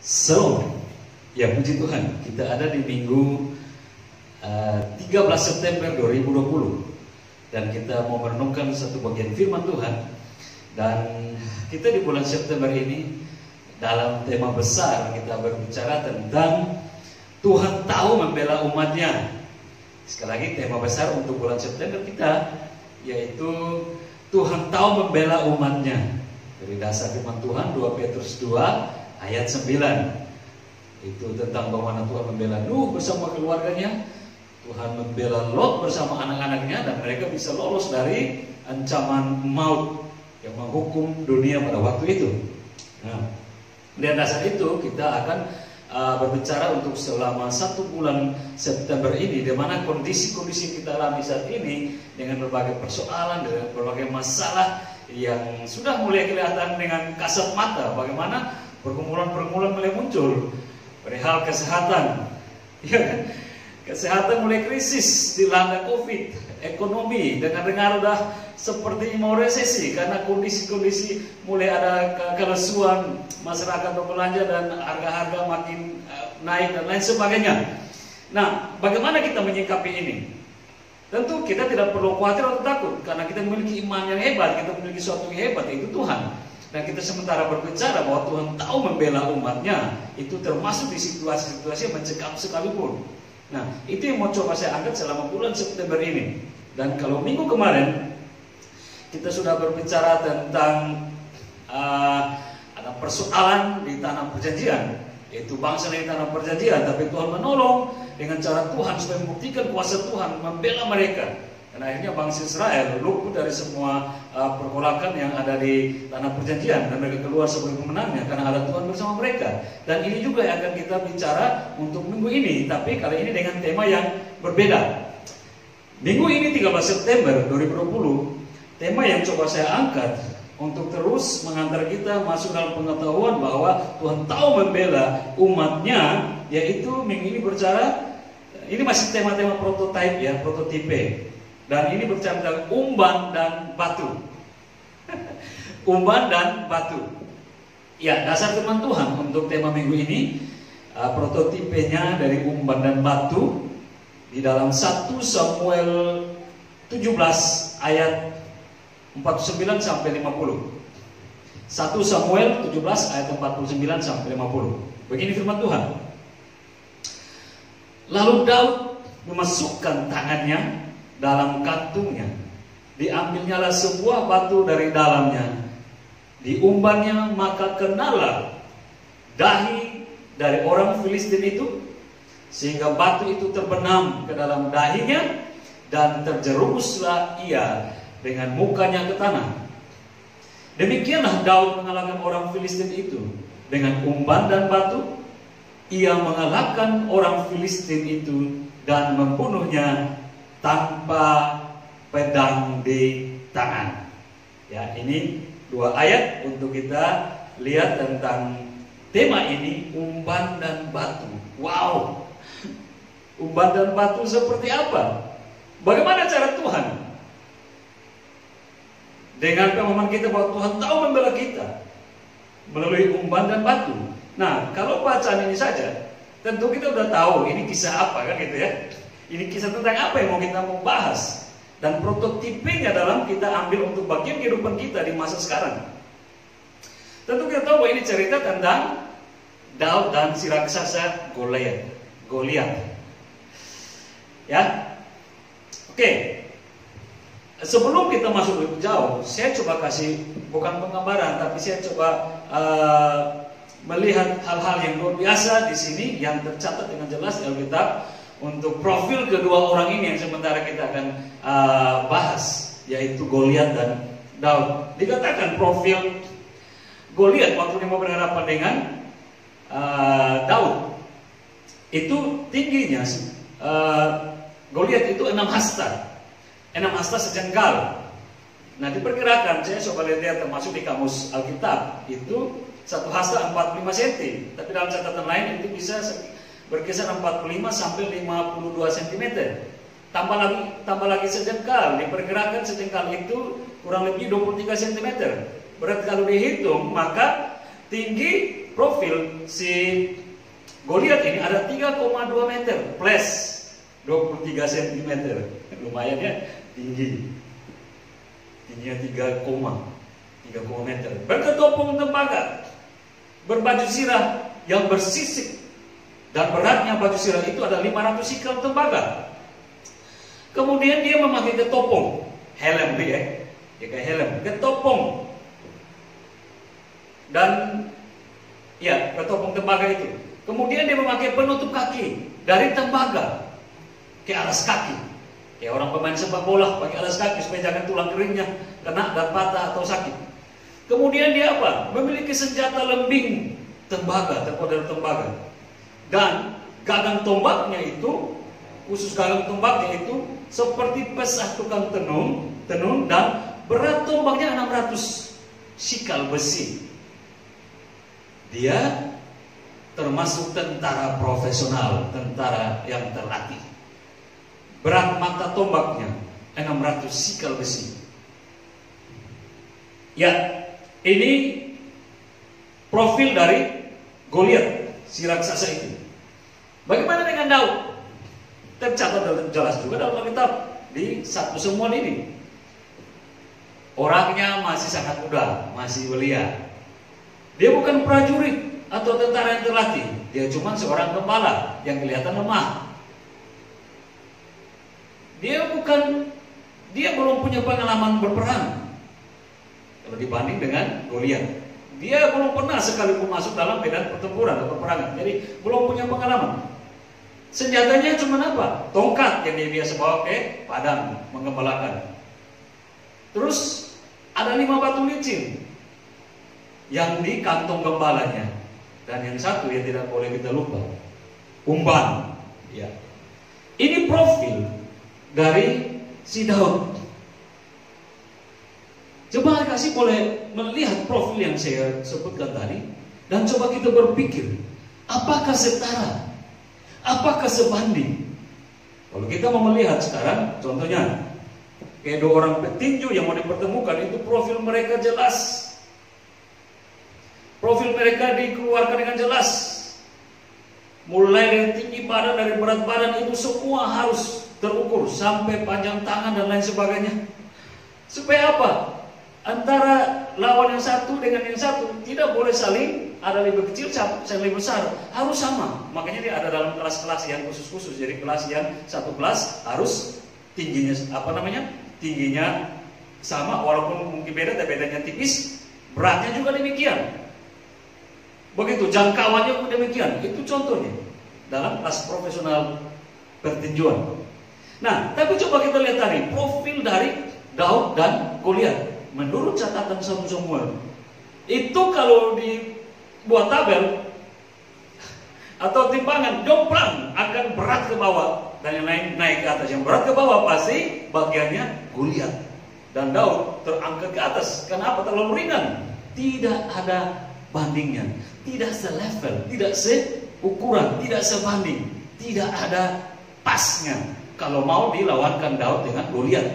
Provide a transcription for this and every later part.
Shalom. Ya, puji Tuhan, kita ada di minggu 13 September 2020 dan kita mau merenungkan satu bagian firman Tuhan. Dan kita di bulan September ini dalam tema besar kita berbicara tentang Tuhan tahu membela umatnya. Sekali lagi, tema besar untuk bulan September kita yaitu Tuhan tahu membela umatnya. Dari dasar firman Tuhan 2 Petrus 2 ayat 9. Itu tentang bagaimana Tuhan membela Nuh bersama keluarganya, Tuhan membela Lot bersama anak-anaknya, dan mereka bisa lolos dari ancaman maut yang menghukum dunia pada waktu itu. Nah, dari dasar itu kita akan berbicara untuk selama 1 bulan September ini, di mana kondisi-kondisi kita alami saat ini dengan berbagai persoalan, dengan berbagai masalah yang sudah mulai kelihatan dengan kasat mata. Bagaimana pergumulan-pergumulan mulai muncul perihal kesehatan, ya kan? Kesehatan mulai krisis dilanda COVID, ekonomi dengar-dengar udah seperti mau resesi karena kondisi-kondisi mulai ada kelesuan masyarakat berbelanja dan harga-harga makin naik dan lain sebagainya. Nah, bagaimana kita menyikapi ini? Tentu kita tidak perlu khawatir atau takut karena kita memiliki iman yang hebat, kita memiliki sesuatu yang hebat, yaitu Tuhan. Dan kita sementara berbicara bahwa Tuhan tahu membela umatnya, itu termasuk di situasi-situasi yang mencekam sekalipun. Nah, itu yang mau coba saya angkat selama bulan September ini. Dan kalau minggu kemarin kita sudah berbicara tentang ada persoalan di tanah perjanjian, yaitu bangsa di tanah perjanjian, tapi Tuhan menolong dengan cara Tuhan supaya membuktikan kuasa Tuhan membela mereka. Dan akhirnya bangsa Israel luput dari semua pergolakan yang ada di tanah perjanjian, dan mereka keluar sebagai pemenangnya karena ada Tuhan bersama mereka. Dan ini juga yang akan kita bicara untuk minggu ini, tapi kali ini dengan tema yang berbeda. Minggu ini 13 September 2020, tema yang coba saya angkat untuk terus mengantar kita masuk dalam pengetahuan bahwa Tuhan tahu membela umatnya, yaitu minggu ini berbicara, ini masih tema-tema prototipe ya, prototipe. Dan ini berbicara tentang umban dan batu. Umban dan batu. Ya, dasar firman Tuhan untuk tema minggu ini, prototipenya dari umban dan batu di dalam 1 Samuel 17 ayat 49 sampai 50. 1 Samuel 17 ayat 49 sampai 50. Begini firman Tuhan. Lalu Daud memasukkan tangannya dalam kantungnya, diambilnyalah sebuah batu dari dalamnya, diumbannya, maka kenalah dahi dari orang Filistin itu, sehingga batu itu terbenam ke dalam dahinya, dan terjerumuslah ia dengan mukanya ke tanah. Demikianlah Daud mengalahkan orang Filistin itu dengan umban dan batu. Ia mengalahkan orang Filistin itu dan membunuhnya tanpa pedang di tangan. Ya, ini 2 ayat untuk kita lihat tentang tema ini, umban dan batu. Wow, umban dan batu seperti apa? Bagaimana cara Tuhan? Dengan pemahaman kita bahwa Tuhan tahu membela kita melalui umban dan batu. Nah, kalau bacaan ini saja, tentu kita udah tahu ini kisah apa kan gitu ya. Ini kisah tentang apa yang mau kita bahas. Dan prototipenya dalam kita ambil untuk bagian kehidupan kita di masa sekarang. Tentu kita tahu bahwa ini cerita tentang Daud dan si raksasa Goliat. Ya. Oke. Sebelum kita masuk lebih jauh, saya coba kasih bukan penggambaran, tapi saya coba melihat hal-hal yang luar biasa di sini yang tercatat dengan jelas di Alkitab untuk profil kedua orang ini yang sementara kita akan bahas, yaitu Goliat dan Daud. Dikatakan profil Goliat waktu dia mau berhadapan dengan Daud, itu tingginya Goliat itu 6 hasta. 6 hasta sejengkal. Nah, diperkirakan, saya coba lihat termasuk di kamus Alkitab, itu 1 hasta 45 cm. Tapi dalam catatan lain itu bisa berkisar 45 sampai 52 cm. Tambah lagi sejengkal, diperkirakan sejengkal itu kurang lebih 23 cm. Berarti kalau dihitung, maka tinggi profil si Goliat ini ada 3,2 meter plus 23 cm. Lumayan ya, tingginya 3 meter. Berketopong tembaga, berbaju sirah yang bersisik, dan beratnya baju sirah itu ada 500 sikal tembaga. Kemudian dia memakai ketopong, helm dia kayak helm, ketopong, dan ya ketopong tembaga itu. Kemudian dia memakai penutup kaki dari tembaga ke alas kaki, kayak orang pemain sepak bola pakai alas kaki supaya jangan tulang keringnya kena dan patah atau sakit. Kemudian dia apa? Memiliki senjata lembing tembaga, terbuat dari tembaga, dan gagang tombaknya itu, khusus gagang tombaknya itu seperti pesah tukang tenun, dan berat tombaknya 600 sikal besi. Dia termasuk tentara profesional, tentara yang terlatih. Berat mata tombaknya 600 sikal besi. Ya, ini profil dari Goliat, si raksasa itu. Bagaimana dengan Daud? Tercatat jelas juga dalam Alkitab di 1 Samuel ini. Orangnya masih sangat muda, masih belia. Dia bukan prajurit atau tentara yang terlatih. Dia cuma seorang gembala yang kelihatan lemah. Dia belum punya pengalaman berperang kalau dibanding dengan Goliat. Dia belum pernah sekalipun masuk dalam medan pertempuran atau peperangan. Jadi belum punya pengalaman. Senjatanya cuma apa? Tongkat yang dia biasa bawa ke padang menggembalakan. Terus ada 5 batu licin yang di kantong gembalanya. Dan yang satu yang tidak boleh kita lupa, umban. Ya. Ini profil dari si Daud. Coba kasih boleh melihat profil yang saya sebutkan tadi, dan coba kita berpikir, apakah setara? Apakah sebanding? Kalau kita mau melihat sekarang, contohnya kayak 2 orang petinju yang mau dipertemukan, itu profil mereka jelas. Profil mereka dikeluarkan dengan jelas. Mulai dari tinggi badan, dari berat badan, itu semua harus terukur sampai panjang tangan dan lain sebagainya. Supaya apa? Antara lawan yang satu dengan yang satu tidak boleh saling ada lebih kecil, saling lebih besar, harus sama. Makanya dia ada dalam kelas-kelas yang khusus-khusus. Jadi kelas yang satu kelas harus tingginya tingginya sama, walaupun mungkin beda, tapi bedanya tipis. Beratnya juga demikian. Begitu jangkauannya pun demikian. Itu contohnya dalam kelas profesional pertinjuan. Nah, tapi coba kita lihat tadi profil dari Daud dan Goliat. Menurut catatan 1 Samuel, itu kalau dibuat tabel atau timbangan, jomplang akan berat ke bawah, dan yang lain naik ke atas. Yang berat ke bawah pasti bagiannya Goliat, dan Daud terangkat ke atas. Kenapa? Terlalu ringan, tidak ada bandingnya, tidak selevel, tidak seukuran, tidak sebanding, tidak ada pasnya kalau mau dilawankan Daud dengan Goliat.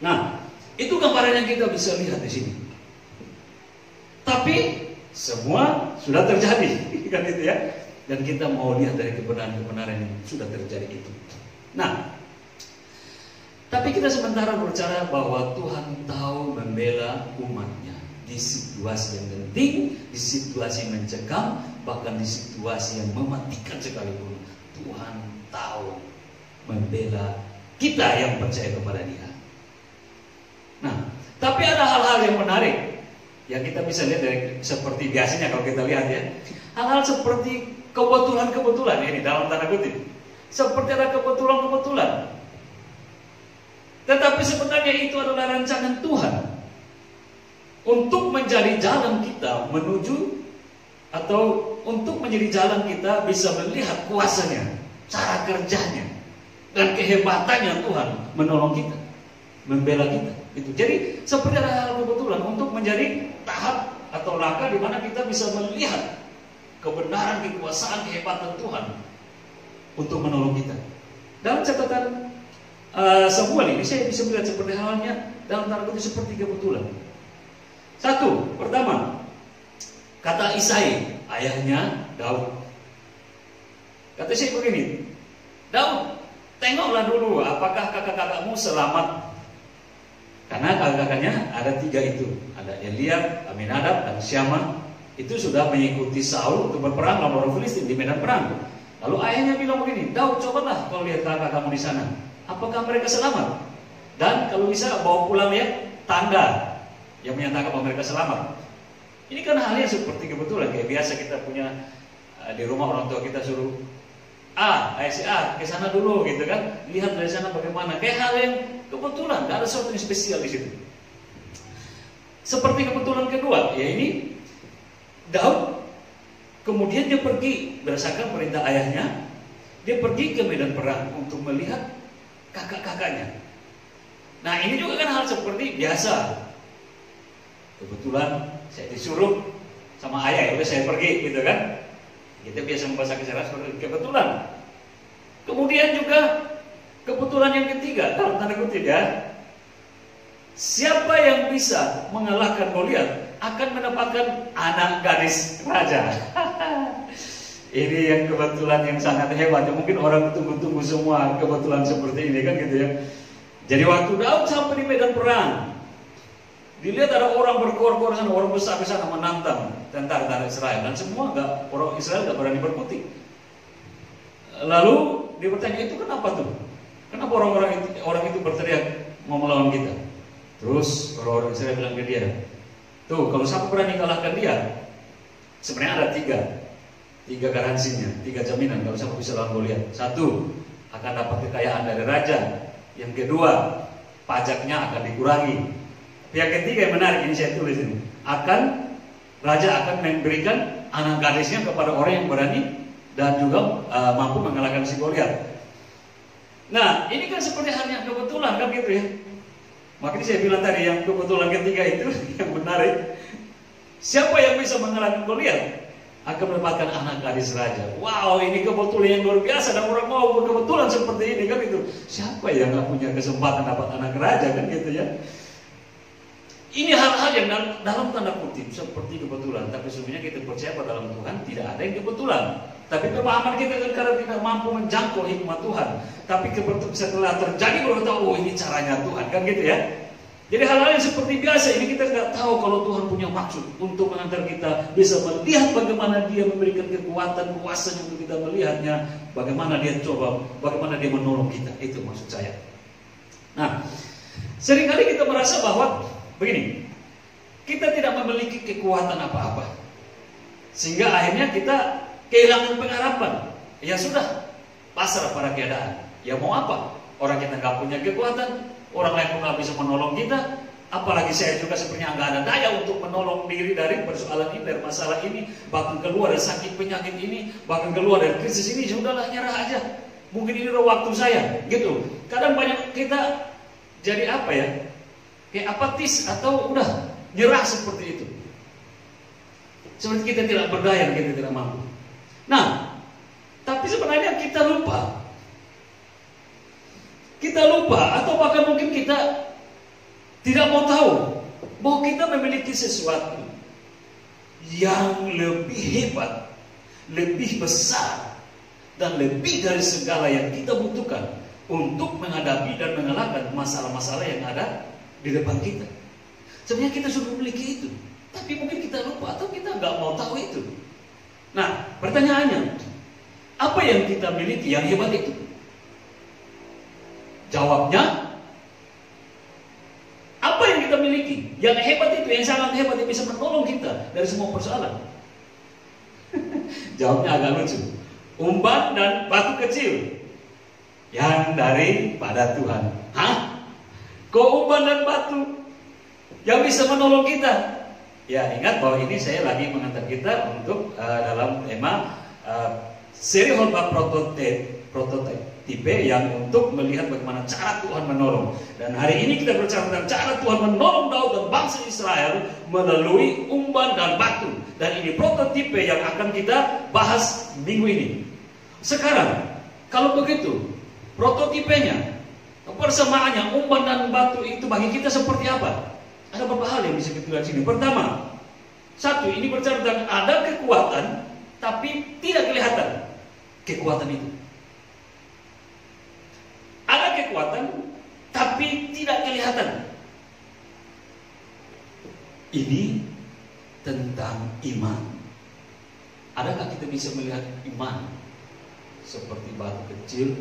Nah, itu gambaran yang kita bisa lihat di sini. Tapi semua sudah terjadi, kan itu ya. Dan kita mau lihat dari kebenaran-kebenaran yang sudah terjadi itu. Nah, tapi kita sementara berbicara bahwa Tuhan tahu membela umatnya di situasi yang penting, di situasi yang mencekam, bahkan di situasi yang mematikan sekalipun. Tuhan tahu membela kita yang percaya kepada Dia. Nah, tapi ada hal-hal yang menarik yang kita bisa lihat dari seperti biasanya kalau kita lihat ya. Hal-hal seperti kebetulan-kebetulan ini dalam tanda kutip. Seperti ada kebetulan-kebetulan. Tetapi sebenarnya itu adalah rancangan Tuhan untuk menjadi jalan kita menuju, atau untuk menjadi jalan kita bisa melihat kuasanya, cara kerjanya, dan kehebatannya Tuhan menolong kita, membela kita. Itu. Jadi seperti ada hal kebetulan untuk menjadi tahap atau langkah di mana kita bisa melihat kebenaran, kekuasaan, kehebatan Tuhan untuk menolong kita. Dalam catatan Samuel ini saya bisa melihat seperti halnya dalam tanda kutip seperti kebetulan. Satu, pertama, Kata Isai, ayahnya Daud. Kata Isai begini, Daud, tengoklah dulu apakah kakak-kakakmu selamat. Karena kakak-kakaknya ada 3 itu, ada Eliab, Aminadab, dan Syama. Itu sudah mengikuti Saul untuk berperang lawan orang Filistin di medan perang. Lalu ayahnya bilang begini, Daud, cobalah kau lihat kakak-kakakmu di sana, apakah mereka selamat? Dan kalau bisa bawa pulang ya tanda yang menyatakan bahwa mereka selamat. Ini kan hal yang seperti kebetulan, kayak biasa kita punya di rumah orang tua kita suruh si A ke sana dulu gitu kan, lihat dari sana bagaimana. Kayak hal yang kebetulan, tidak ada sesuatu yang spesial di situ. Seperti kebetulan kedua, ya ini Daud kemudian dia pergi berdasarkan perintah ayahnya, dia pergi ke medan perang untuk melihat kakak-kakaknya. Nah ini juga kan hal seperti biasa. Kebetulan saya disuruh sama ayah, ya udah saya pergi gitu kan. Kita biasa membaca kisah seperti kebetulan. Kemudian juga kebetulan yang ketiga, dalam tanda kutip ya, siapa yang bisa mengalahkan Goliat akan mendapatkan anak gadis raja. Ini yang kebetulan yang sangat hebat. Mungkin orang tunggu-tunggu semua kebetulan seperti ini kan gitu ya. Jadi waktu Daud sampai di medan perang, dilihat ada orang berkor-kor sana, orang besar di sana menantang tentara Israel, dan semua orang Israel nggak berani berkutik. Lalu dia bertanya, itu kenapa tuh? Kenapa orang itu berteriak mau melawan kita? Terus orang Israel bilang ke dia, tuh kalau siapa berani kalahkan dia, sebenarnya ada tiga garansinya, 3 jaminan kalau siapa bisa lawan Goliat. 1, akan dapat kekayaan dari raja. Yang kedua, pajaknya akan dikurangi. Yang ketiga yang menarik, ini saya tulis ini, raja akan memberikan anak gadisnya kepada orang yang berani dan juga mampu mengalahkan si Goliat. Nah, ini kan seperti hal yang kebetulan kan gitu ya. Makanya saya bilang tadi yang kebetulan ketiga itu yang menarik. Siapa yang bisa mengalahkan Goliat akan mendapatkan anak gadis raja. Wow, ini kebetulan yang luar biasa, dan orang mau kebetulan seperti ini kan itu. Siapa yang nggak punya kesempatan dapat anak raja kan gitu ya. Ini hal-hal yang dalam tanda kutip seperti kebetulan, tapi sebenarnya kita percaya pada dalam Tuhan tidak ada yang kebetulan. Tapi pemahaman kita kan karena tidak mampu menjangkau hikmat Tuhan. Tapi setelah terjadi baru tahu, oh ini caranya Tuhan kan gitu ya. Jadi hal-hal yang seperti biasa ini kita nggak tahu kalau Tuhan punya maksud untuk mengantar kita bisa melihat bagaimana Dia memberikan kekuatan, kuasanya untuk kita melihatnya, bagaimana Dia coba, bagaimana Dia menolong kita. Itu maksud saya. Nah, seringkali kita merasa bahwa begini, kita tidak memiliki kekuatan apa-apa, sehingga akhirnya kita kehilangan pengharapan. Ya sudah, pasrah pada keadaan. Ya mau apa? Orang kita nggak punya kekuatan, orang lain pun nggak bisa menolong kita. Apalagi saya juga sebenarnya nggak ada daya untuk menolong diri dari persoalan ini, dari masalah ini, bahkan keluar dari sakit penyakit ini, bahkan keluar dari krisis ini. Sudahlah, nyerah aja. Mungkin ini udah waktu saya, gitu. Kadang banyak kita jadi apa ya? Kayak apatis atau udah nyerah seperti itu. Seperti kita tidak berdaya, kita tidak mampu. Nah, tapi sebenarnya kita lupa. Kita lupa, atau bahkan mungkin kita tidak mau tahu bahwa kita memiliki sesuatu yang lebih hebat, lebih besar, dan lebih dari segala yang kita butuhkan untuk menghadapi dan mengalahkan masalah-masalah yang ada di depan kita. Sebenarnya kita sudah memiliki itu, tapi mungkin kita lupa atau kita nggak mau tahu itu. Nah, pertanyaannya, apa yang kita miliki yang hebat itu? Jawabnya, apa yang kita miliki yang hebat itu, yang sangat hebat, yang bisa menolong kita dari semua persoalan? Jawabnya agak lucu. Umban dan batu kecil yang daripada Tuhan. Hah? Kok umban dan batu yang bisa menolong kita? Ya, ingat bahwa ini saya lagi mengantar kita untuk dalam tema seri khotbah prototipe yang untuk melihat bagaimana cara Tuhan menolong. Dan hari ini kita berbicara tentang cara Tuhan menolong Daud dan bangsa Israel melalui umban dan batu. Dan ini prototipe yang akan kita bahas minggu ini. Sekarang, kalau begitu, prototipenya, persamaannya umban dan batu itu bagi kita seperti apa? Ada beberapa hal yang bisa kita lihat sini. Pertama, Satu, ini berbicara tentang ada kekuatan, tapi tidak kelihatan kekuatan itu. Ada kekuatan, tapi tidak kelihatan. Ini tentang iman. Adakah kita bisa melihat iman seperti batu kecil,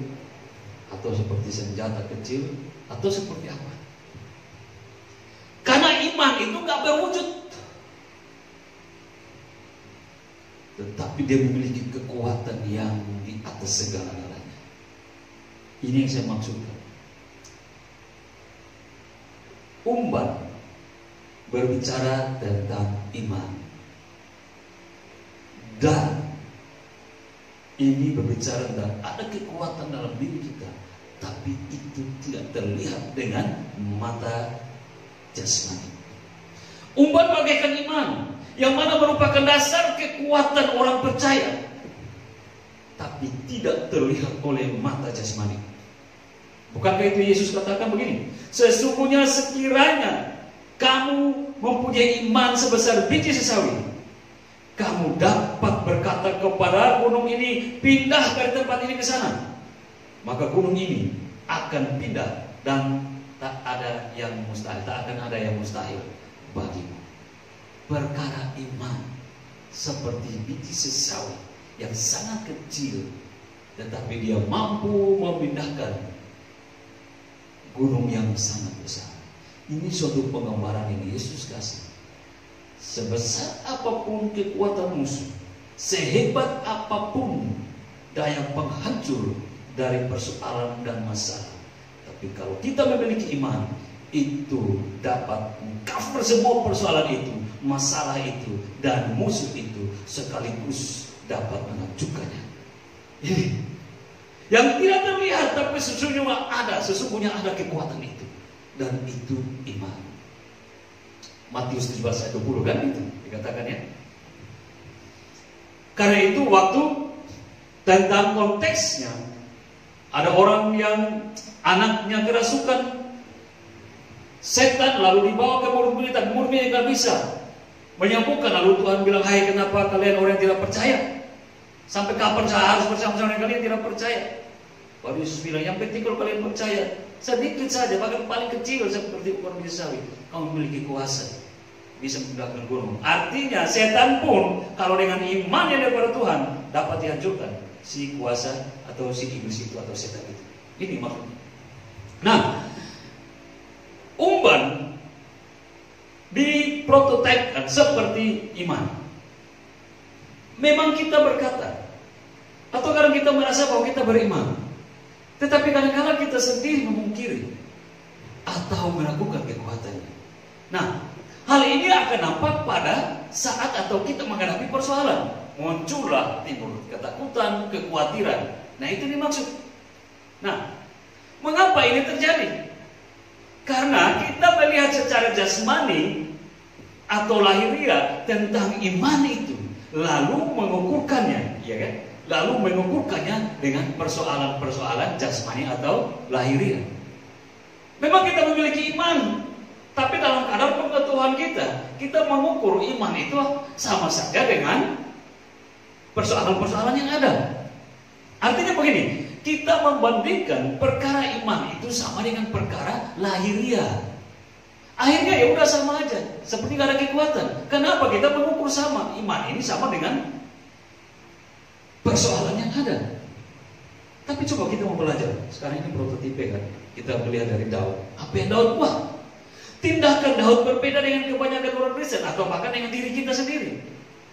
atau seperti senjata kecil, atau seperti apa? Karena iman itu gak berwujud, tetapi dia memiliki kekuatan yang di atas segala-galanya. Ini yang saya maksudkan. Umban berbicara tentang iman, dan ini berbicara tentang ada kekuatan dalam diri kita, tapi itu tidak terlihat dengan mata jasmani. Umban bagaikan iman, yang mana merupakan dasar kekuatan orang percaya, tapi tidak terlihat oleh mata jasmani. Bukankah itu Yesus katakan begini, sesungguhnya sekiranya kamu mempunyai iman sebesar biji sesawi, kamu dapat berkata kepada gunung ini, pindah dari tempat ini ke sana, maka gunung ini akan pindah, dan tak ada yang mustahil, tak akan ada yang mustahil bagimu. Perkara iman seperti biji sesawi yang sangat kecil, tetapi dia mampu memindahkan gunung yang sangat besar. Ini suatu penggambaran yang Yesus kasih. Sebesar apapun kekuatan musuh, sehebat apapun daya penghancur dari persoalan dan masalah, tapi kalau kita memiliki iman, itu dapat mengcover semua persoalan itu, masalah itu, dan musuh itu, sekaligus dapat menghancurkannya. Ini yang tidak terlihat, tapi sesungguhnya ada kekuatan itu, dan itu iman. Matius 17 ayat 20 kan itu dikatakan ya. Karena itu waktu tentang konteksnya, ada orang yang anaknya kerasukan setan, lalu dibawa ke murid murid, tapi murid nggak bisa menyembuhkan. Lalu Tuhan bilang, hai, kenapa kalian orang yang tidak percaya? Sampai kapan saya harus bersama-sama dengan kalian tidak percaya? Lalu Yesus bilang, yang penting kalau kalian percaya sedikit saja, bahkan paling kecil seperti ukuran biji sawi, kamu memiliki kuasa, bisa memindahkan gunung. Artinya setan pun kalau dengan iman yang daripada Tuhan dapat dihancurkan si kuasa atau si iblis itu atau setan itu. Ini maksudnya. Nah, umban diprototipekan seperti iman. Memang kita berkata, atau kadang kita merasa bahwa kita beriman, tetapi kadang-kadang kita sendiri memungkiri atau meragukan kekuatannya. Nah, hal ini akan nampak pada saat atau kita menghadapi persoalan. Muncullah timbul ketakutan, kekhawatiran. Nah, itu dimaksud. Nah, mengapa ini terjadi? Karena kita melihat secara jasmani atau lahiriah tentang iman itu, lalu mengukurkannya, ya kan? Lalu mengukurkannya dengan persoalan-persoalan jasmani atau lahiriah. Memang kita memiliki iman, tapi dalam kadar pengetahuan kita mengukur iman itu sama saja dengan persoalan-persoalan yang ada. Artinya begini, kita membandingkan perkara iman itu sama dengan perkara lahiriah. Akhirnya ya udah sama aja, seperti gak ada kekuatan. Kenapa kita mengukur sama? Iman ini sama dengan persoalan yang ada. Tapi coba kita mau belajar. Sekarang ini prototipe kan. Kita melihat dari Daud. Apa yang Daud buat? Tindakan Daud berbeda dengan kebanyakan orang Kristen, atau bahkan dengan diri kita sendiri.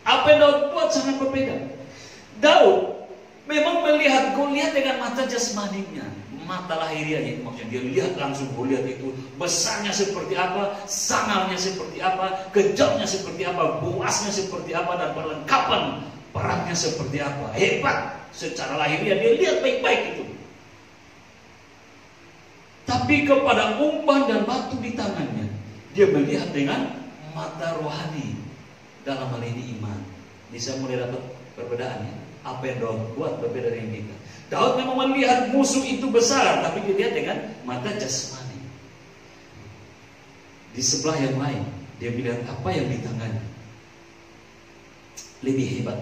Apa yang Daud buat sangat berbeda. Daud memang melihat Goliat dengan mata jasmaninya, mata lahiriahnya. Maksudnya dia lihat langsung Goliat itu besarnya seperti apa, sangarnya seperti apa, kejamnya seperti apa, buasnya seperti apa, dan perlengkapan perangnya seperti apa. Hebat secara lahiriah, dia lihat baik-baik itu. Tapi kepada umban dan batu di tangannya, dia melihat dengan mata rohani. Dalam hal ini iman. Bisa mulai dapat perbedaannya. Apa yang Daud buat berbeda dengan kita. Daud memang melihat musuh itu besar, tapi dia lihat dengan mata jasmani. Di sebelah yang lain, dia melihat apa yang di tangannya. lebih hebat,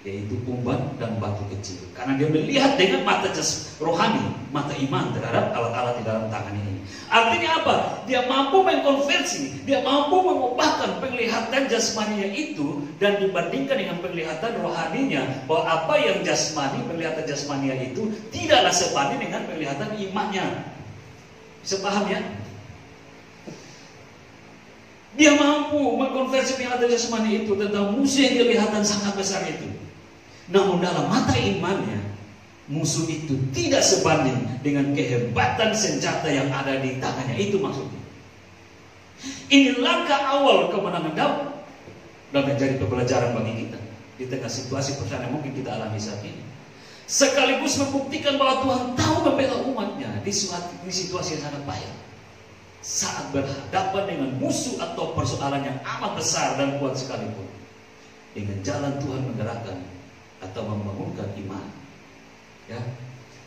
yaitu umban dan batu kecil. Karena dia melihat dengan mata rohani, mata iman terhadap alat-alat di dalam tangan ini. Artinya apa? Dia mampu mengkonversi, dia mampu mengubahkan penglihatan jasmaninya itu dan dibandingkan dengan penglihatan rohaninya, bahwa apa yang jasmani, penglihatan jasmaninya itu tidaklah sebanding dengan penglihatan imannya. Bisa paham ya? Dia mampu mengkonversi penglihatan jasmani itu tentang musuh yang kelihatan sangat besar itu. Namun dalam mata imannya, musuh itu tidak sebanding dengan kehebatan senjata yang ada di tangannya. Itu maksudnya. Ini langkah awal kemenangan Daud dan menjadi pembelajaran bagi kita di tengah situasi persoalan yang mungkin kita alami saat ini. Sekaligus membuktikan bahwa Tuhan tahu membela umatnya di situasi yang sangat payah. Saat berhadapan dengan musuh atau persoalan yang amat besar dan kuat sekalipun, dengan jalan Tuhan menggerakkan atau membangunkan iman. Ya.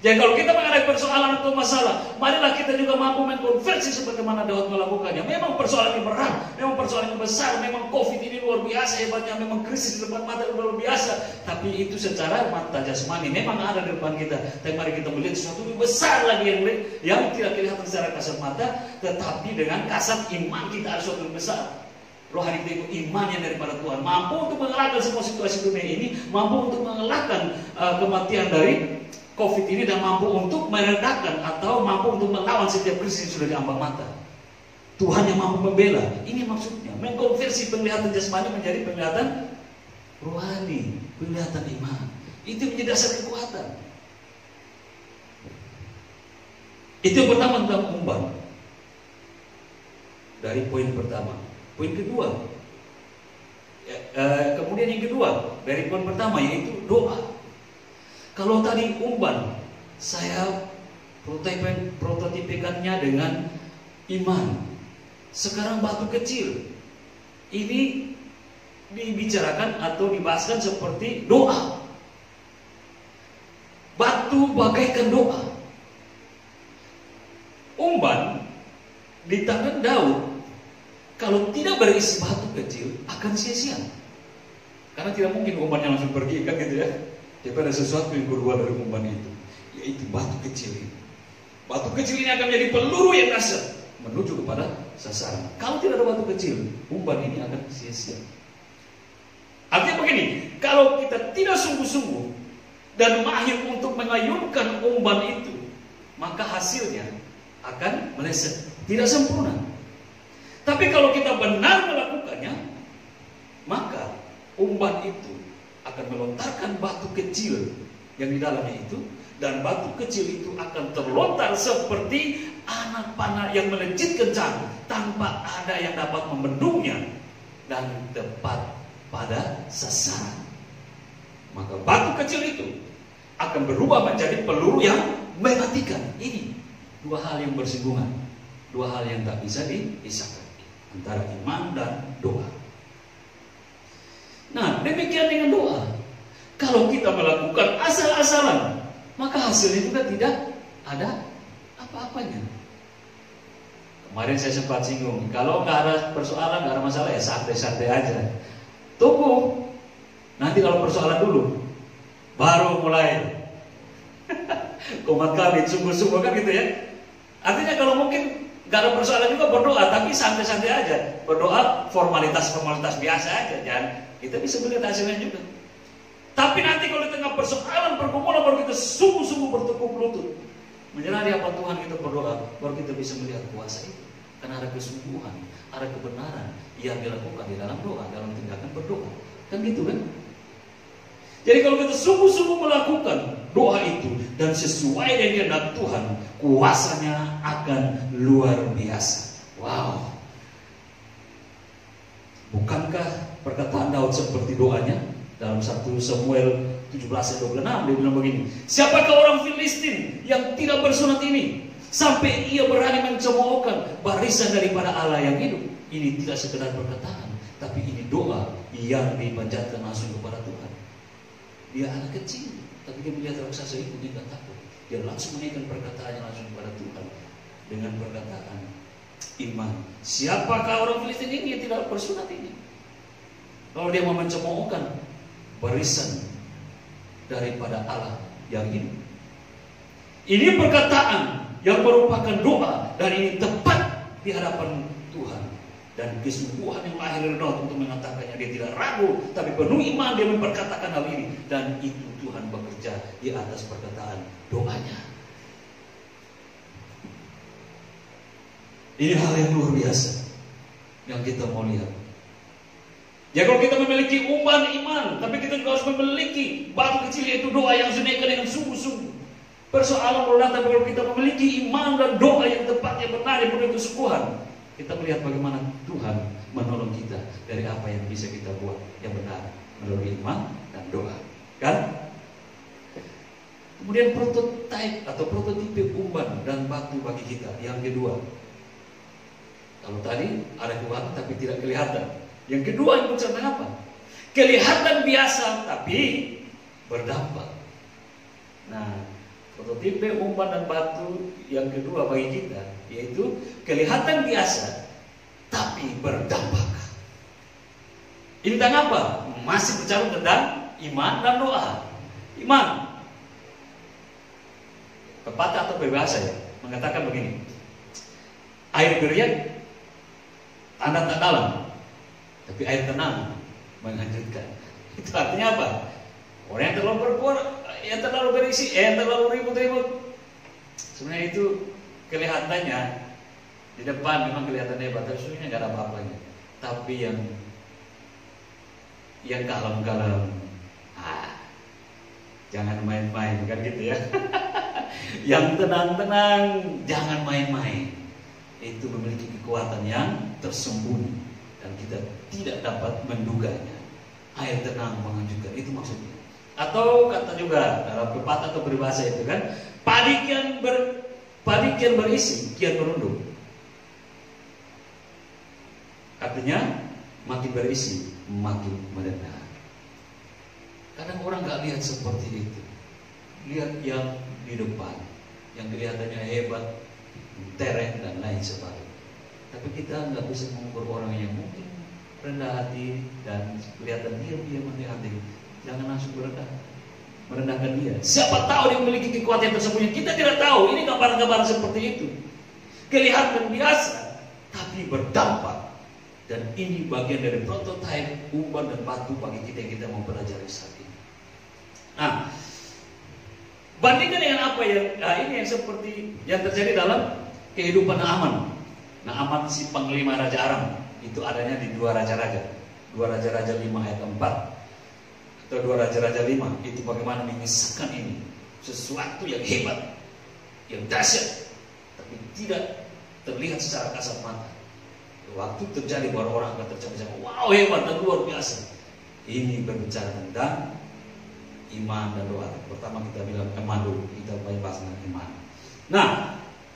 Jadi kalau kita menghadapi persoalan atau masalah, marilah kita juga mampu mengkonversi sebagaimana Daud melakukannya. Memang persoalan ini berat, memang persoalan ini besar, memang COVID ini luar biasa hebatnya, memang krisis di depan mata luar biasa. Tapi itu secara mata jasmani memang ada di depan kita. Tapi mari kita melihat sesuatu lebih besar lagi yang tidak kelihatan secara kasat mata, tetapi dengan kasat iman kita ada sesuatu yang besar. Rohani kita itu iman yang daripada Tuhan, mampu untuk mengalahkan semua situasi dunia ini, mampu untuk mengalahkan kematian dari COVID ini, dan mampu untuk meredakan atau mampu untuk melawan setiap krisis yang sudah diambang mata. Tuhan yang mampu membela. Ini maksudnya mengkonversi penglihatan jasmani menjadi penglihatan rohani, penglihatan iman. Itu menjadi dasar kekuatan. Itu yang pertama tentang umban. Dari poin pertama. Poin kedua, kemudian yang kedua dari poin pertama yaitu doa. Kalau tadi umban, saya prototipikannya dengan iman. Sekarang batu kecil, ini dibicarakan atau dibahaskan seperti doa. Batu bagaikan doa. Umban di tangan Daud, kalau tidak berisi batu kecil akan sia-sia. Karena tidak mungkin umbannya langsung pergi, kan gitu ya. Tapi ada sesuatu yang keluar dari umban itu, yaitu batu kecil ini. Batu kecil ini akan menjadi peluru yang dahsyat menuju kepada sasaran. Kalau tidak ada batu kecil, umban ini akan sia-sia. Artinya begini, kalau kita tidak sungguh-sungguh dan mahir untuk mengayunkan umban itu, maka hasilnya akan meleset, tidak sempurna. Tapi kalau kita benar melakukannya, maka umban itu akan melontarkan batu kecil yang di dalamnya itu, dan batu kecil itu akan terlontar seperti anak panah yang melejit kencang tanpa ada yang dapat membendungnya dan tepat pada sasaran. Maka batu kecil itu akan berubah menjadi peluru yang mematikan. Ini dua hal yang bersinggungan, dua hal yang tak bisa dipisahkan antara iman dan doa. Nah, demikian dengan doa. Kalau kita melakukan asal-asalan, maka hasilnya juga tidak ada apa-apanya. Kemarin saya sempat singgung, kalau nggak ada persoalan, nggak ada masalah, ya santai-santai aja. Tunggu, nanti kalau persoalan dulu, baru mulai komat kami, sungguh-sungguh kan gitu ya. Artinya kalau mungkin nggak ada persoalan juga berdoa, tapi santai-santai aja. Berdoa formalitas-formalitas biasa aja, jangan. Kita bisa melihat hasilnya juga. Tapi nanti kalau di tengah persoalan pergumulan, baru kita sungguh-sungguh bertekuk lutut menyerah di hadapan Tuhan, kita berdoa, baru kita bisa melihat kuasa itu. Karena ada kesungguhan, ada kebenaran yang dilakukan di dalam doa, dalam tindakan berdoa. Kan gitu kan? Jadi kalau kita sungguh-sungguh melakukan doa itu dan sesuai dengan kehendak Tuhan, kuasanya akan luar biasa. Wow. Bukankah perkataan Daud seperti doanya? Dalam 1 Samuel 17:26 dia bilang begini, siapakah orang Filistin yang tidak bersunat ini sampai ia berani mencemoohkan barisan daripada Allah yang hidup? Ini tidak sekedar perkataan, tapi ini doa yang dipanjatkan langsung kepada Tuhan. Dia anak kecil, tapi dia melihat raksasa itu, dia tidak takut. Dia langsung menaikkan perkataannya langsung kepada Tuhan dengan perkataan iman. Siapakah orang Filistin ini yang tidak bersunat ini? Lalu dia mau mencemoohkan barisan daripada Allah yang hidup. Ini perkataan yang merupakan doa dan ini tepat di hadapan Tuhan. Dan kesungguhan yang lahir dari Daud untuk mengatakannya, dia tidak ragu, tapi penuh iman dia memperkatakan hal ini. Dan itu Tuhan bekerja di atas perkataan doanya. Ini hal yang luar biasa yang kita mau lihat. Ya, kalau kita memiliki iman, tapi kita juga harus memiliki batu kecil, yaitu doa yang dinaikkan dengan sungguh-sungguh. Persoalan berdatang kalau kita memiliki iman dan doa yang tepat, yang benar, yang penuh kesungguhan, kita melihat bagaimana Tuhan menolong kita dari apa yang bisa kita buat yang benar melalui iman dan doa, kan? Kemudian prototipe atau prototipe umban dan batu bagi kita yang kedua. Kalau tadi ada kekuatan tapi tidak kelihatan. Yang kedua yang bicara apa? Kelihatan biasa tapi berdampak. Nah, prototipe umpan dan batu yang kedua bagi kita yaitu kelihatan biasa tapi berdampak. Ini tentang apa? Masih bicara tentang iman dan doa. Iman, pepatah atau peribahasa ya, mengatakan begini: air beriak tanda tak dalam, tapi air tenang menghancurkan. Itu artinya apa? Orang yang terlalu berkuar, yang terlalu berisi, yang terlalu ribut-ribut, sebenarnya itu kelihatannya di depan memang kelihatan hebat, tapi sebenarnya nggak ada apa-apanya. Tapi yang kalem-kalem, jangan main-main, kan gitu ya. Yang tenang-tenang, jangan main-main. Itu memiliki kekuatan yang tersembunyi dan kita tidak dapat menduganya. Air tenang menghancurkan, itu maksudnya. Atau kata juga dalam pepatah atau peribahasa itu kan, padi kian berisi, kian merunduk. Artinya makin berisi, makin merendah. Kadang orang nggak lihat seperti itu. Lihat yang di depan, yang kelihatannya hebat, tereng dan lain sebagainya. Tapi kita nggak bisa mengukur orang yang mungkin rendah hati dan kelihatan diam-diam hati. Jangan langsung merendahkan dia. Siapa tahu dia memiliki kekuatan tersembunyi. Kita tidak tahu. Ini gambar-gambar seperti itu. Kelihatan biasa, tapi berdampak. Dan ini bagian dari prototipe umpan dan batu bagi kita yang kita mau pelajari saat ini. Nah, bandingkan dengan apa yang ini yang seperti yang terjadi dalam kehidupan Naaman. Naaman si panglima Raja Aram. Itu adanya di 2 Raja-Raja. 2 Raja-Raja 5 ayat 4. Atau 2 Raja-Raja 5. Itu bagaimana mengisahkan ini. Sesuatu yang hebat, yang dahsyat, tapi tidak terlihat secara kasat mata. Waktu terjadi baru orang akan tercapek, wow hebat dan luar biasa. Ini berbicara tentang iman dan doa. Pertama kita bilang iman dulu, kita bahas tentang iman. Nah,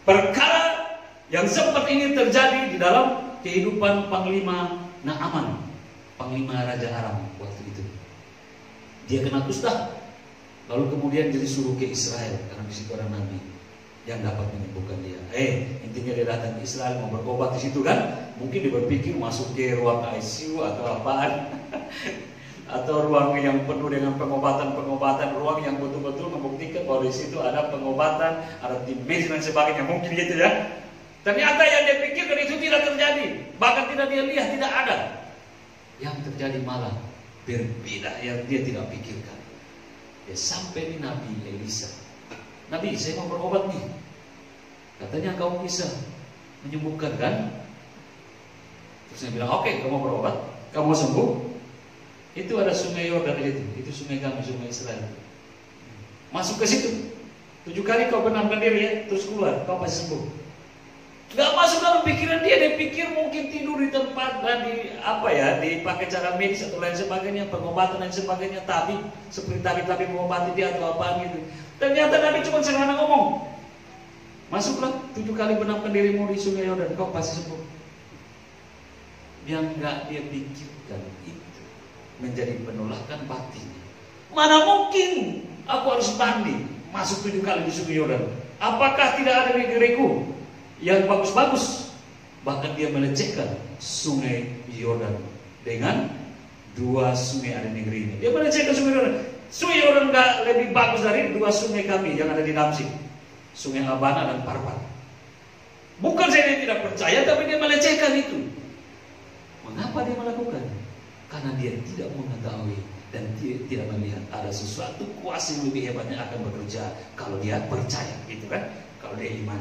perkara yang seperti ini terjadi di dalam kehidupan Panglima Naaman, Panglima Raja Aram waktu itu. Dia kena kusta, lalu kemudian dia disuruh ke Israel karena di situ ada nabi yang dapat menyembuhkan dia. Intinya dia datang ke Israel mau berobat di situ kan? Mungkin dia berpikir masuk ke ruang ICU atau apaan, atau ruang yang penuh dengan pengobatan, ruang yang betul-betul membuktikan bahwa di situ ada pengobatan, ada tim medis dan sebagainya, mungkin gitu ya. Ternyata yang dia pikirkan itu tidak terjadi, bahkan tidak dia lihat, tidak ada. Yang terjadi malah berbeda yang dia tidak pikirkan. Dia sampai di Nabi Elisa. Nabi, saya mau berobat nih. Katanya kau bisa menyembuhkan kan? Terus saya bilang, oke, kamu berobat, kamu sembuh. Itu ada sungai Yordan itu sungai kami, sungai Israel. Masuk ke situ. 7 kali kau benamkan diri ya, terus keluar, kau pasti sembuh. Gak masuk dalam pikiran dia pikir mungkin tidur di tempat dan dipakai cara medis atau lain sebagainya, pengobatan dan sebagainya, tapi seperti tadi mengobati dia atau apa gitu. Ternyata Nabi cuma sederhana ngomong, masuklah 7 kali benamkan dirimu di sungai Yordan, kau pasti sembuh. Yang gak dia pikirkan itu menjadi penolakan batin. Mana mungkin aku harus mandi masuk 7 kali di sungai Yordan? Apakah tidak ada negeriku yang bagus-bagus? Bahkan dia melecehkan sungai Yordan dengan dua sungai ada di negeri ini. Dia melecehkan sungai Yordan. Sungai Yordan nggak lebih bagus dari dua sungai kami yang ada di Damsyik, Sungai Abana dan Parbat. Bukan saya dia tidak percaya, tapi dia melecehkan itu. Mengapa dia melakukan? Karena dia tidak mengetahui dan dia tidak melihat ada sesuatu kuasa yang lebih hebatnya akan bekerja kalau dia percaya, gitu kan? Kalau dia iman.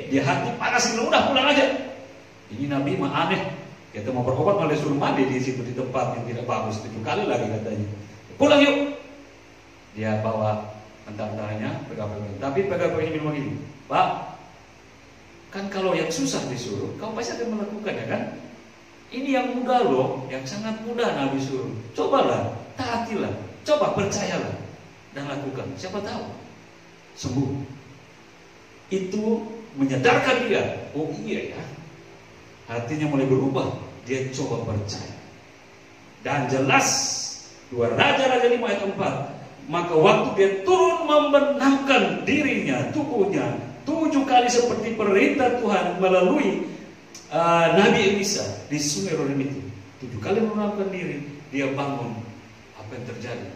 Dia hati panas, udah pulang aja. Ini Nabi mah aneh. Kita mau berobat malah suruh mandi di situ di tempat yang tidak bagus 7 kali lagi katanya. Pulang yuk. Dia bawa entar-entarnya pegang-pegang. Tapi pegang-pegang minum begini. Pak, kan kalau yang susah disuruh, kau pasti akan melakukan, ya kan? Ini yang mudah loh, yang sangat mudah Nabi suruh. Cobalah, taatilah, coba percayalah dan lakukan. Siapa tahu sembuh. Itu menyadarkan dia, oh iya ya, hatinya mulai berubah. Dia coba percaya. Dan jelas 2 Raja-Raja 5 ayat 4. Maka waktu dia turun membenamkan dirinya, tubuhnya 7 kali seperti perintah Tuhan melalui Nabi Elisa di Sungai Yordan itu. 7 kali membenamkan diri, dia bangun. Apa yang terjadi?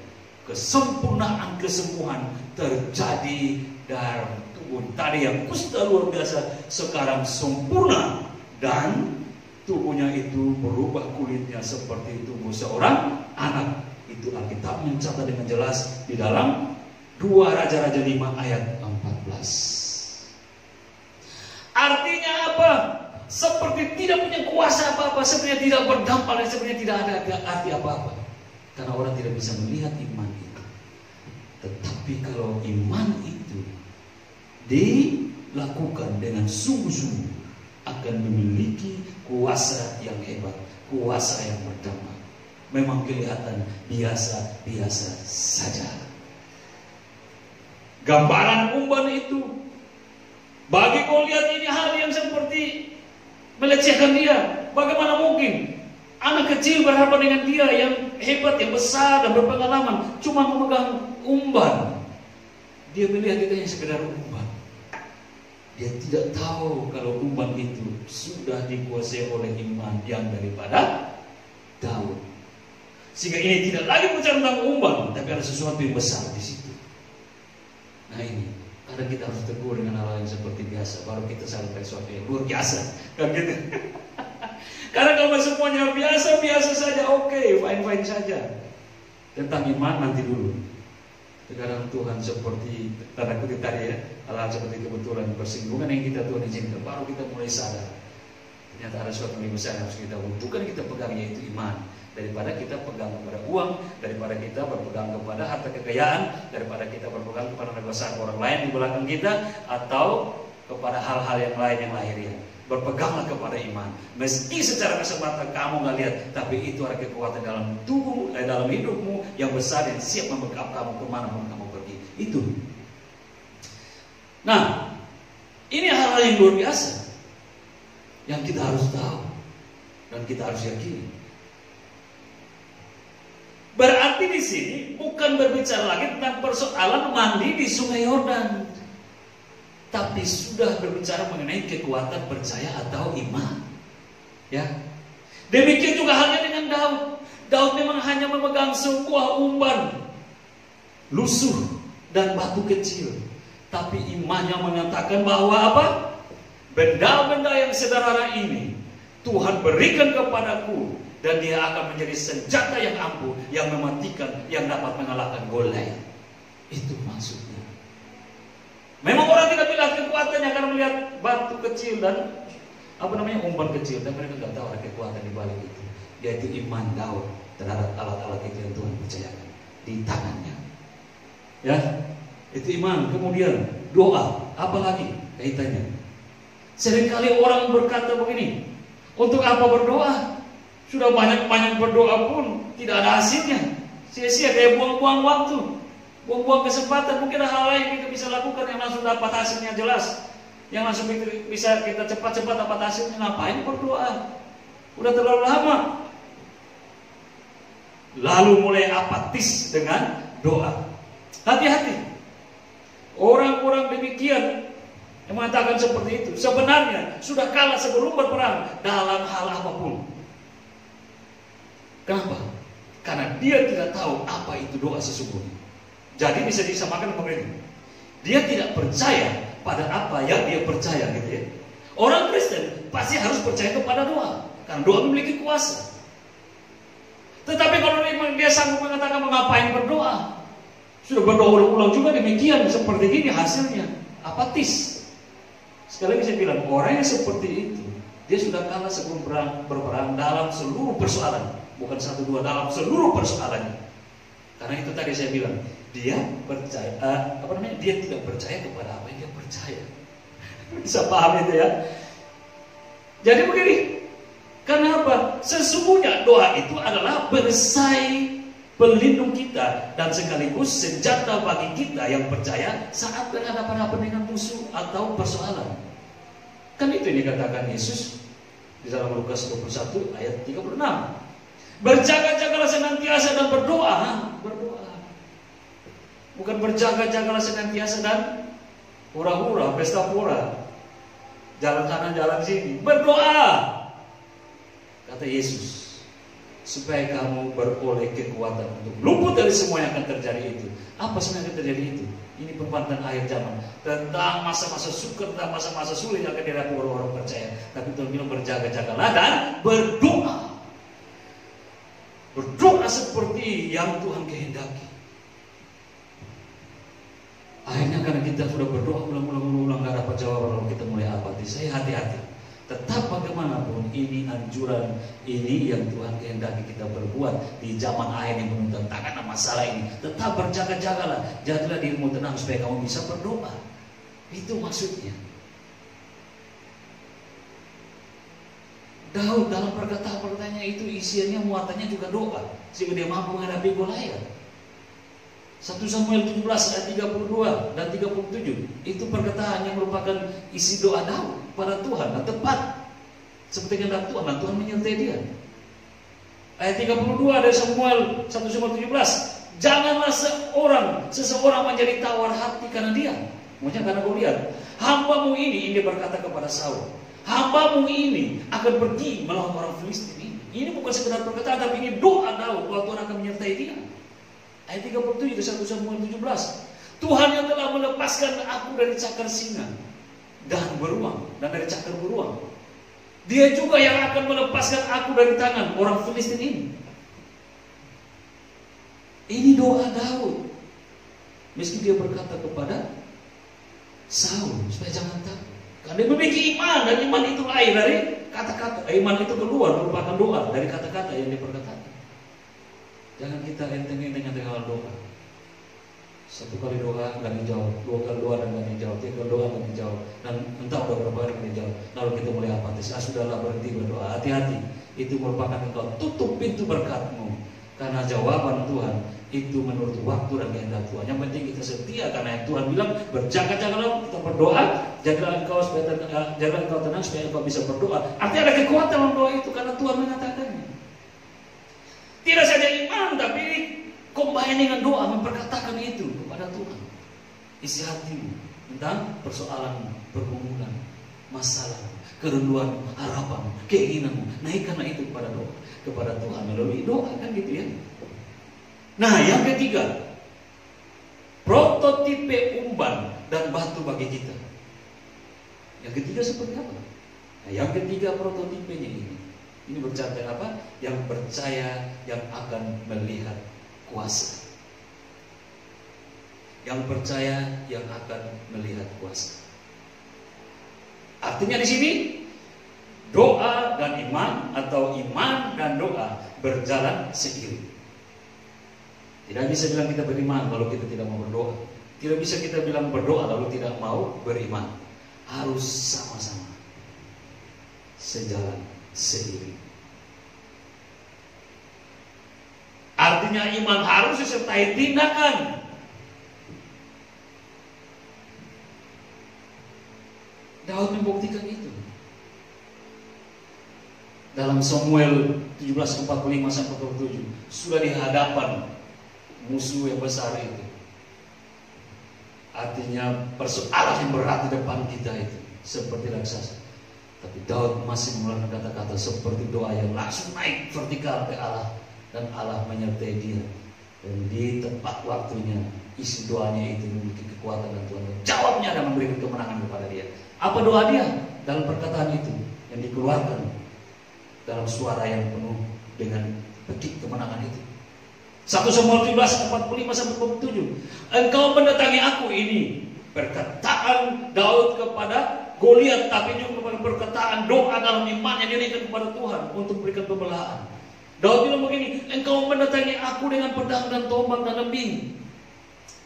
Kesempurnaan kesembuhan terjadi dalam tubuh tadi yang kusta luar biasa, sekarang sempurna. Dan tubuhnya itu berubah kulitnya seperti tubuh seorang anak. Itu Alkitab mencatat dengan jelas di dalam 2 Raja-Raja 5 ayat 14. Artinya apa? Seperti tidak punya kuasa apa-apa, sebenarnya tidak berdampak, sebenarnya tidak ada arti apa-apa. Karena orang tidak bisa melihat iman itu. Tetapi kalau iman itu dilakukan dengan sungguh-sungguh, akan memiliki kuasa yang hebat, kuasa yang berdampak. Memang kelihatan biasa-biasa saja. Gambaran umban itu, bagi kau lihat ini hal yang seperti melecehkan dia. Bagaimana mungkin anak kecil berhadapan dengan dia yang hebat, yang besar dan berpengalaman, cuma memegang umban. Dia melihat itu yang sekedar umban. Dia tidak tahu kalau umban itu sudah dikuasai oleh iman yang daripada Daud. Sehingga ini tidak lagi bicara tentang umban, tapi ada sesuatu yang besar di situ. Nah ini, kadang kita harus tegur dengan hal yang seperti biasa, baru kita sampai sesuatu yang luar biasa, kan gitu. Karena kalau semuanya biasa-biasa saja, oke, fine-fine saja. Tentang iman nanti dulu. Sekarang Tuhan seperti tanda kutip tadi ya, hal-hal seperti kebetulan bersinggungan yang kita Tuhan izinkan, baru kita mulai sadar. Ternyata ada sesuatu yang besar yang harus kita butuhkan, kita pegang, yaitu iman. Daripada kita pegang kepada uang, daripada kita berpegang kepada harta kekayaan, daripada kita berpegang kepada negara orang lain di belakang kita, atau kepada hal-hal yang lain yang lahiriah. Berpeganglah kepada iman. Meski secara kesempatan kamu nggak lihat, tapi itu ada kekuatan dalam tubuh, dalam hidupmu yang besar yang siap membackup kamu kemanapun kamu pergi. Itu. Nah, ini hal-hal yang luar biasa yang kita harus tahu dan kita harus yakini. Berarti di sini bukan berbicara lagi tentang persoalan mandi di Sungai Yordan, tapi sudah berbicara mengenai kekuatan percaya atau iman. Ya, demikian juga halnya dengan Daud. Daud memang hanya memegang sebuah umban, lusuh dan batu kecil, tapi imannya mengatakan bahwa apa? Benda-benda yang sederhana ini Tuhan berikan kepadaku, dan dia akan menjadi senjata yang ampuh, yang mematikan, yang dapat mengalahkan Goliat. Itu maksudnya. Memang orang tidak melihat kekuatannya karena melihat batu kecil dan umban kecil, tapi mereka tidak tahu ada kekuatan di balik itu. Yaitu iman Daud terhadap alat-alat itu yang Tuhan percayakan di tangannya. Ya, itu iman. Kemudian doa, apalagi kaitannya? Seringkali orang berkata begini, untuk apa berdoa? Sudah banyak-banyak berdoa pun tidak ada hasilnya. Sia-sia, kayak buang-buang waktu, buang-buang kesempatan. Mungkin ada hal lain yang kita bisa lakukan yang langsung dapat hasilnya jelas, yang langsung bisa kita cepat-cepat dapat hasilnya. Ngapain berdoa? Udah terlalu lama. Lalu mulai apatis dengan doa. Hati-hati. Orang-orang demikian yang mengatakan seperti itu sebenarnya sudah kalah sebelum berperang dalam hal apapun. Kenapa? Karena dia tidak tahu apa itu doa sesungguhnya. Jadi bisa disamakan seperti ini. Dia tidak percaya pada apa yang dia percaya gitu ya. Orang Kristen pasti harus percaya kepada doa, karena doa memiliki kuasa. Tetapi kalau dia sanggup mengatakan mengapain berdoa, sudah berdoa ulang-ulang juga demikian, seperti ini hasilnya apatis. Sekali lagi saya bilang, orang yang seperti itu dia sudah kalah sebelum berperang dalam seluruh persoalan, bukan satu dua, dalam seluruh persoalannya. Karena itu tadi saya bilang, dia percaya dia tidak percaya kepada apa yang dia percaya. Bisa paham itu ya? Jadi begini, karena apa? Sesungguhnya doa itu adalah perisai pelindung kita dan sekaligus senjata bagi kita yang percaya saat berhadapan dengan musuh atau persoalan. Kan itu yang dikatakan Yesus di dalam Lukas 21 ayat 36. Berjaga-jagalah senantiasa dan berdoa. Bukan berjaga-jagalah senantiasa dan hura-hura, pesta pora, jalan sana jalan sini. Berdoa, kata Yesus, supaya kamu beroleh kekuatan untuk luput dari semua yang akan terjadi itu. Apa sih yang akan terjadi itu? Ini perpanjangan akhir zaman, tentang masa-masa sukar, tentang masa-masa sulit yang akan dihadapi orang-orang percaya. Tapi Tuhan bilang berjaga-jagalah dan berdoa. Berdoa seperti yang Tuhan kehendaki. Akhirnya karena kita sudah berdoa ulang-ulang gak dapat jawaban, lalu kita mulai apatis. Saya hati-hati. Tetap bagaimanapun ini anjuran, ini yang Tuhan kehendaki kita berbuat di zaman akhir yang penuh tantangan dan masalah ini. Tetap berjaga-jagalah, jadilah dirimu tenang supaya kamu bisa berdoa. Itu maksudnya. Daud dalam perkataan-perkataannya itu isiannya, muatannya juga doa, sehingga dia mampu menghadapi Goliat. 1 Samuel 17 ayat 32 dan 37 itu perkataan yang merupakan isi doa Daud pada Tuhan dan tepat seperti kehendak Tuhan, dan Tuhan menyertai dia. Ayat 32 dari 1 Samuel 17, janganlah seseorang menjadi tawar hati karena dia, maksudnya karena Goliat. Hambamu ini berkata kepada Saul, hambamu ini akan pergi melawan orang Filistin ini. Ini bukan sekedar perkataan, tapi ini doa Daud bahwa Tuhan akan menyertai dia. Ayat 37 dari 1 Samuel 17, Tuhan yang telah melepaskan aku dari cakar singa dan beruang, dan dari cakar beruang, Dia juga yang akan melepaskan aku dari tangan orang Filistin ini. Ini doa Daud. Meski dia berkata kepada Saul supaya jangan takut, karena dia memiliki iman, dan iman itu lahir dari kata-kata. Iman itu keluar merupakan doa dari kata-kata yang dia perkatakan. Jangan kita enteng-enteng dengan doa. Satu kali doa nggak dijawab, dua kali doa dan nggak dijawab, tiga kali doa nggak dijawab, dan entah udah berapa kali nggak dijawab. Lalu kita mulai apatis. Sudahlah, berhenti berdoa. Hati-hati, itu merupakan engkau tutup pintu berkatmu. Karena jawaban Tuhan itu menurut waktu dan kehendak Tuhan. Yang penting kita setia, karena yang Tuhan bilang berjaga-jagalah, kita berdoa. Jadilah engkau tenang supaya engkau bisa berdoa. Artinya ada kekuatan dalam doa itu karena Tuhan mengatakannya. Tidak saja iman, tapi combine dengan doa, memperkatakan itu kepada Tuhan. Isi hatimu tentang persoalanmu, pergumulan, masalah, kerinduan, harapan, keinginanmu. Naikkanlah itu kepada doa, kepada Tuhan melalui doa, kan gitu ya. Nah, yang ketiga, prototipe umban dan batu bagi kita. Yang ketiga seperti apa? Nah, yang ketiga prototipenya ini. Ini berbicara apa? Yang percaya yang akan melihat kuasa. Yang percaya yang akan melihat kuasa. Artinya di sini doa dan iman, atau iman dan doa berjalan seiring. Tidak bisa bilang kita beriman lalu kita tidak mau berdoa. Tidak bisa kita bilang berdoa lalu tidak mau beriman. Harus sama-sama, sejalan, seiring. Artinya iman harus disertai tindakan. Daud membuktikan itu. Dalam Samuel 17:45-47 sudah di hadapan musuh yang besar itu. Artinya persoalan yang berat di depan kita itu seperti raksasa. Tapi Daud masih mengeluarkan kata-kata seperti doa yang langsung naik vertikal ke Allah. dan Allah menyertai dia. Dan di tepat waktunya isi doanya itu memiliki kekuatan dan Tuhan jawabnya dan memberikan kemenangan kepada dia. Apa doa dia? Dalam perkataan itu yang dikeluarkan dalam suara yang penuh dengan petik kemenangan itu. 1 Samuel 17:45-47. Engkau mendatangi aku, ini perkataan Daud kepada Goliat, tapi juga perkataan doa dalam imannya dirikan kepada Tuhan untuk berikan pembelaan. Daud bilang begini, engkau mendatangi aku dengan pedang dan tombak dan lembing,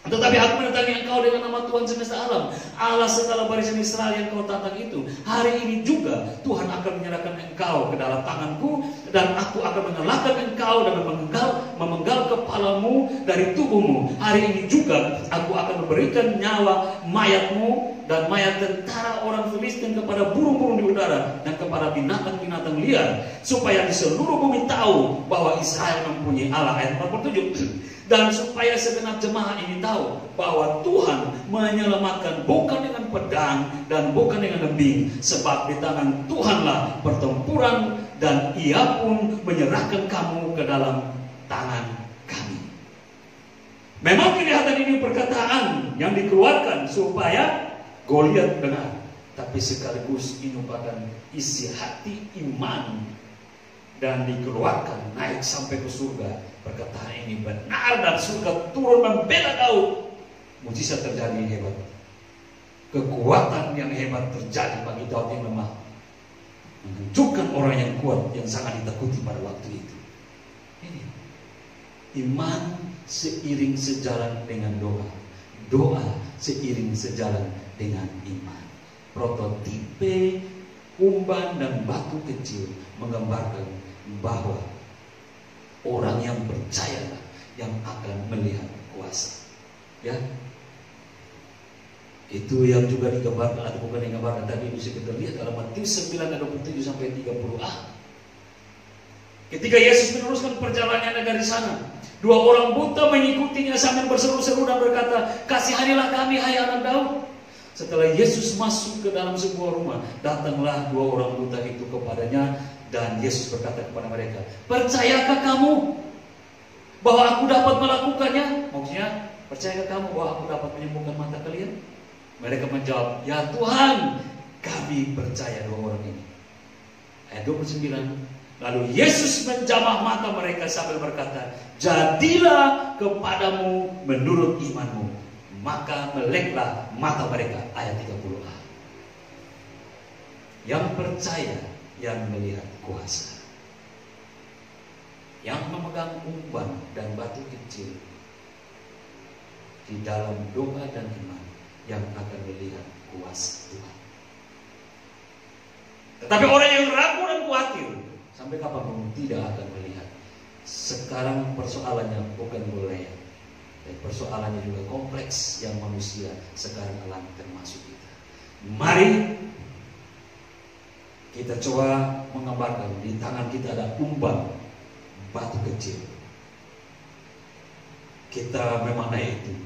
tetapi aku mendatangi engkau dengan nama Tuhan semesta alam, Allah segala barisan Israel yang kau tantang itu. Hari ini juga Tuhan akan menyerahkan engkau ke dalam tanganku, dan aku akan mengalahkan engkau dan memenggal kepalamu dari tubuhmu. Hari ini juga aku akan memberikan nyawa mayatmu dan mayat tentara orang Filistin kepada burung-burung di udara dan kepada binatang-binatang liar, supaya di seluruh bumi tahu bahwa Israel mempunyai Allah. Ayat 47. Dan supaya segenap jemaah ini tahu bahwa Tuhan menyelamatkan bukan dengan pedang dan bukan dengan lembing, sebab di tangan Tuhanlah pertempuran, dan Ia pun menyerahkan kamu ke dalam tangan kami. Memang kelihatan ini perkataan yang dikeluarkan supaya Goliat dengar, tapi sekaligus ini merupakan isi hati iman dan dikeluarkan naik sampai ke surga. Perkataan ini benar dan surga turun membela Daud. Mujizat terjadi yang hebat, kekuatan yang hebat terjadi bagi Daud yang lemah, menunjukkan orang yang kuat yang sangat ditakuti pada waktu itu. Ini iman seiring sejalan dengan doa, doa seiring sejalan dengan iman. Prototipe umban dan batu kecil menggambarkan bahwa orang yang percayalah yang akan melihat kuasa. Ya, itu yang juga digambarkan, atau bukan digambarkan, tadi bisa kita lihat dalam Matius 9:27-30a. Ketika Yesus meneruskan perjalanannya dari sana, 2 orang buta mengikutinya sambil berseru-seru dan berkata, kasihanilah kami, hai anak Daud. Setelah Yesus masuk ke dalam sebuah rumah, datanglah 2 orang buta itu kepadanya, dan Yesus berkata kepada mereka, percayakah kamu bahwa aku dapat melakukannya? Maksudnya, percayakah kamu bahwa aku dapat menyembuhkan mata kalian? Mereka menjawab, ya Tuhan, kami percaya 2 orang ini. Ayat 29. Lalu Yesus menjamah mata mereka sambil berkata, jadilah kepadamu menurut imanmu. Maka meleklah mata mereka. Ayat 30a. Yang percaya yang melihat kuasa, yang memegang umpan dan batu kecil di dalam doa dan iman, yang akan melihat kuasa Tuhan. Tetapi orang yang ragu dan khawatir sampai kapanpun tidak akan melihat. Sekarang persoalannya bukan boleh, dan persoalannya juga kompleks yang manusia sekarang alami, termasuk kita. Mari kita coba menggambarkan di tangan kita ada umpan batu kecil. Kita memaknai itu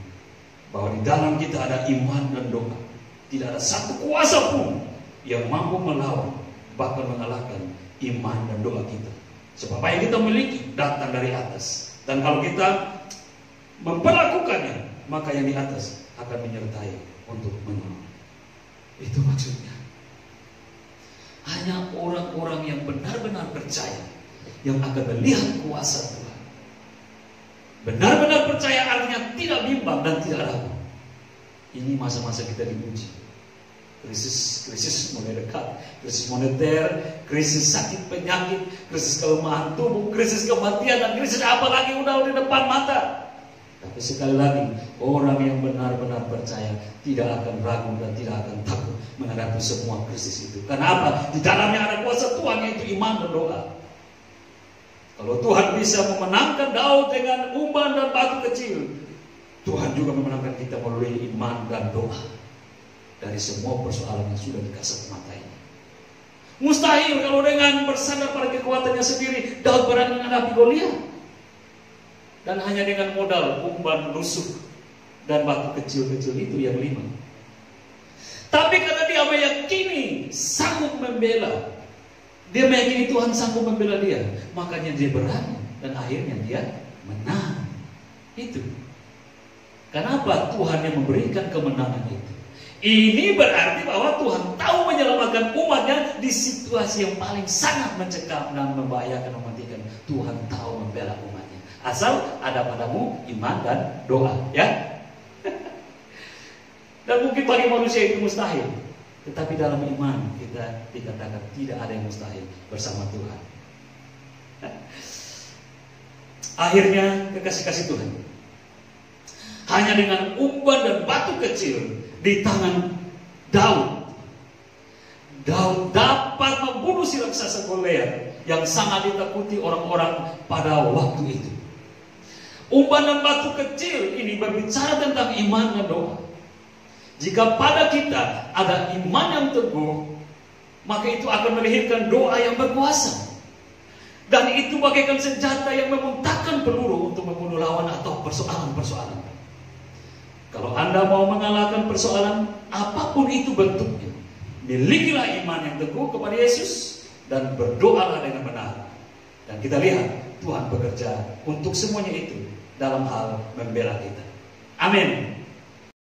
bahwa di dalam kita ada iman dan doa. Tidak ada satu kuasa pun yang mampu melawan, bahkan mengalahkan iman dan doa kita. Sebab apa yang kita miliki datang dari atas. Dan kalau kita memperlakukannya, maka yang di atas akan menyertai untuk menolong. Itu maksudnya. Hanya orang-orang yang benar-benar percaya yang akan melihat kuasa Tuhan. Benar-benar percaya artinya tidak bimbang dan tidak ragu. Ini masa-masa kita diuji. Krisis mulai dekat. Krisis moneter, krisis sakit penyakit, krisis kelemahan tubuh, krisis kematian, dan krisis apa lagi udah di depan mata. Tapi sekali lagi, orang yang benar-benar percaya tidak akan ragu dan tidak akan takut menghadapi semua krisis itu. Kenapa? Di dalamnya ada kuasa Tuhan, yaitu iman dan doa. Kalau Tuhan bisa memenangkan Daud dengan umpan dan batu kecil, Tuhan juga memenangkan kita melalui iman dan doa dari semua persoalan yang sudah dikasat mata ini. Mustahil kalau dengan bersandar pada kekuatannya sendiri Daud berani menghadapi Goliat. Dan hanya dengan modal umpan lusuh dan batu kecil-kecil itu yang 5. Tapi karena dia meyakini sanggup membela, dia meyakini Tuhan sanggup membela dia, makanya dia berani. Dan dan akhirnya dia menang. Itu. Kenapa Tuhan yang memberikan kemenangan itu? Ini berarti bahwa Tuhan tahu menyelamatkan umatnya di situasi yang paling sangat mencekam dan membahayakan, mematikan. Tuhan tahu membela umatnya. Asal ada padamu iman dan doa, ya. Dan mungkin bagi manusia itu mustahil, tetapi dalam iman kita dikatakan tidak ada yang mustahil bersama Tuhan. Akhirnya kekasih-kasih Tuhan, hanya dengan umpan dan batu kecil di tangan Daud, Daud dapat membunuh si raksasa Goliat yang sangat ditakuti orang-orang pada waktu itu. Umpan dan batu kecil ini berbicara tentang iman dan doa. Jika pada kita ada iman yang teguh, maka itu akan melahirkan doa yang berkuasa. Dan itu bagaikan senjata yang memuntahkan peluru untuk membunuh lawan atau persoalan-persoalan. Kalau Anda mau mengalahkan persoalan, apapun itu bentuknya, milikilah iman yang teguh kepada Yesus dan berdoalah dengan benar. Dan kita lihat Tuhan bekerja untuk semuanya itu dalam hal membela kita. Amin.